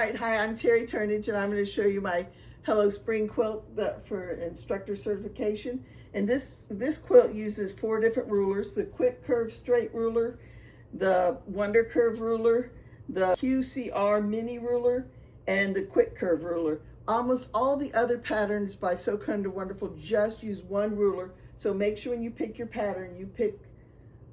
All right, hi, I'm TerryTurnage, and I'm going to show you my Hello Spring quilt for instructor certification. And this quilt uses 4 different rulers: the Quick Curve Straight ruler, the Wonder Curve ruler, the QCR Mini ruler, and the Quick Curve ruler. Almost all the other patterns by So Kind of Wonderful just use one ruler, so make sure when you pick your pattern, you pick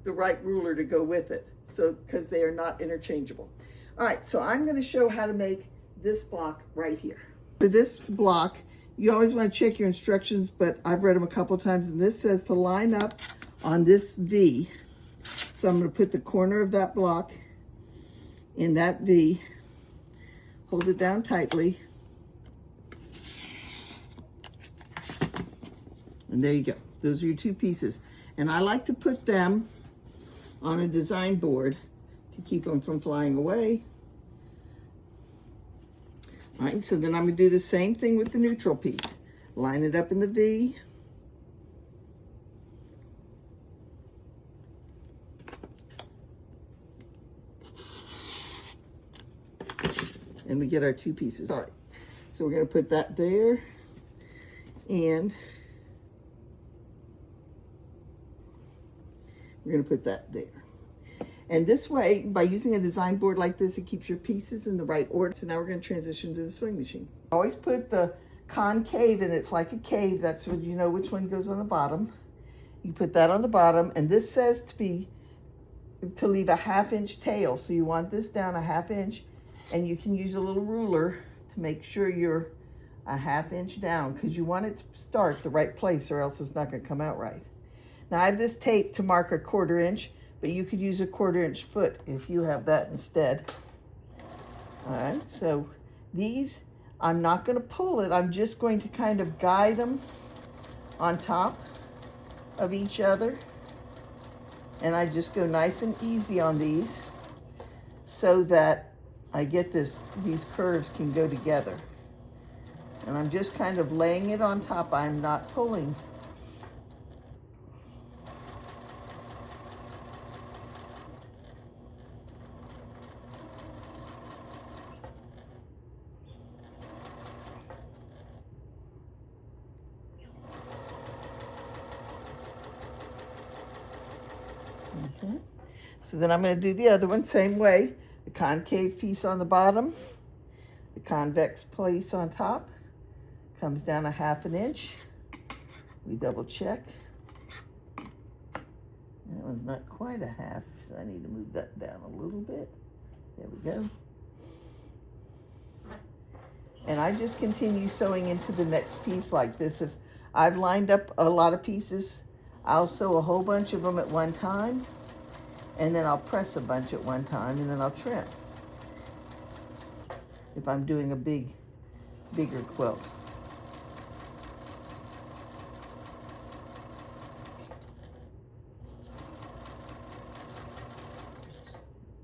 the right ruler to go with it, so because they are not interchangeable. All right, so I'm going to show how to make this block right here. For this block, you always want to check your instructions, but I've read them a couple times, and this says to line up on this V. So I'm going to put the corner of that block in that V, hold it down tightly, and there you go. Those are your 2 pieces. And I like to put them on a design board to keep them from flying away. All right, so then I'm going to do the same thing with the neutral piece. Line it up in the V. And we get our 2 pieces. All right, so we're going to put that there, and we're going to put that there. And this way, by using a design board like this, it keeps your pieces in the right order. So now we're going to transition to the sewing machine. Always put the concave, and it's like a cave. That's when you know which one goes on the bottom. You put that on the bottom, and this says to leave a 1/2 inch tail. So you want this down a 1/2 inch, and you can use a little ruler to make sure you're a 1/2 inch down, because you want it to start the right place, or else it's not going to come out right. Now I have this tape to mark a 1/4 inch. But you could use a 1/4 inch foot if you have that instead. All right, so these, I'm not going to pull it. I'm just going to kind of guide them on top of each other. And I just go nice and easy on these so that I get these curves can go together. And I'm just kind of laying it on top. I'm not pulling. Okay, so then I'm going to do the other one same way. The concave piece on the bottom, the convex piece on top, comes down a 1/2 inch. We double check. That one's not quite a 1/2, so I need to move that down a little bit. There we go. And I just continue sewing into the next piece like this. If I've lined up a lot of pieces, I'll sew a whole bunch of them at one time, and then I'll press a bunch at one time, and then I'll trim if I'm doing a bigger quilt.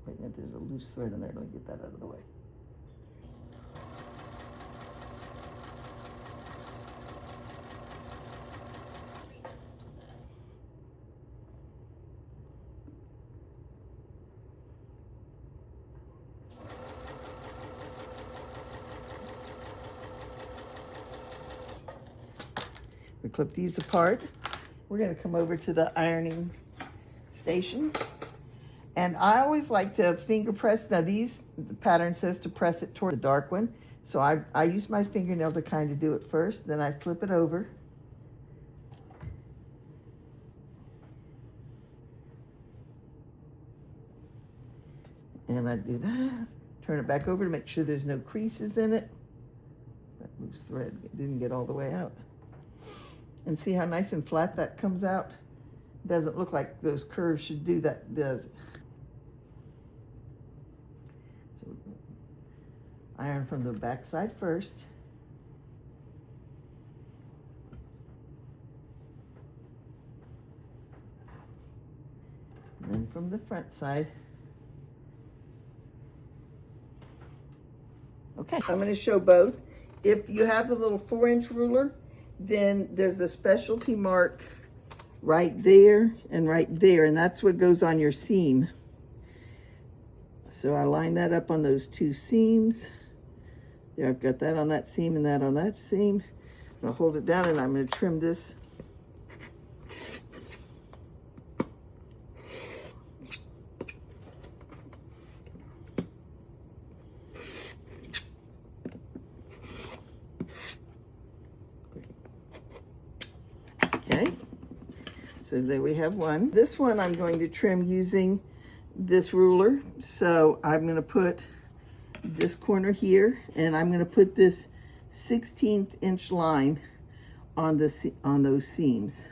Wait a minute, there's a loose thread in there. Let me get that out of the way. We clip these apart. We're going to come over to the ironing station. And I always like to finger press. Now the pattern says to press it toward the dark one. So I use my fingernail to kind of do it first. Then I flip it over. And I do that. Turn it back over to make sure there's no creases in it. That loose thread didn't get all the way out. And see how nice and flat that comes out? Doesn't look like those curves should do that, does it? So iron from the back side first. And then from the front side. Okay, so I'm going to show both. If you have the little 4-inch ruler, then there's a specialty mark right there and right there, and that's what goes on your seam. So I line that up on those two seams, Yeah, I've got that on that seam and that on that seam. I'll hold it down and I'm going to trim this. Okay, so there we have one. This one I'm going to trim using this ruler. So I'm going to put this corner here, and I'm going to put this 1/16 inch line on those seams.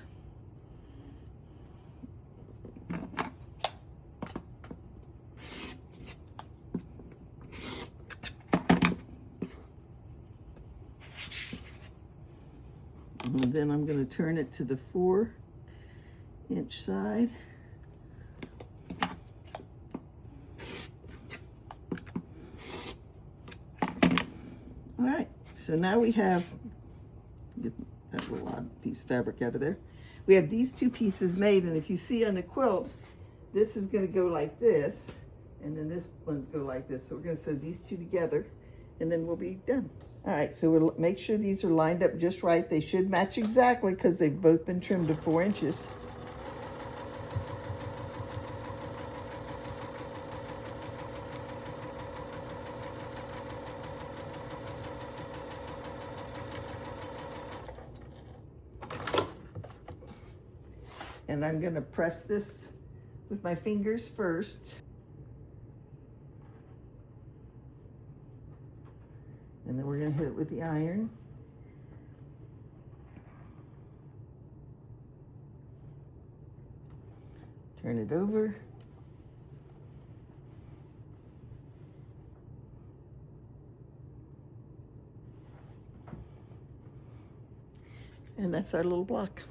And then I'm going to turn it to the 4-inch side. All right, so now we have, get that little odd piece of fabric out of there. We have these two pieces made, and if you see on the quilt, this is going to go like this, and then this one's go like this. So we're going to sew these two together, and then we'll be done. All right, so we'll make sure these are lined up just right. They should match exactly because they've both been trimmed to 4 inches. And I'm going to press this with my fingers first. And then we're going to hit it with the iron. Turn it over. And that's our little block.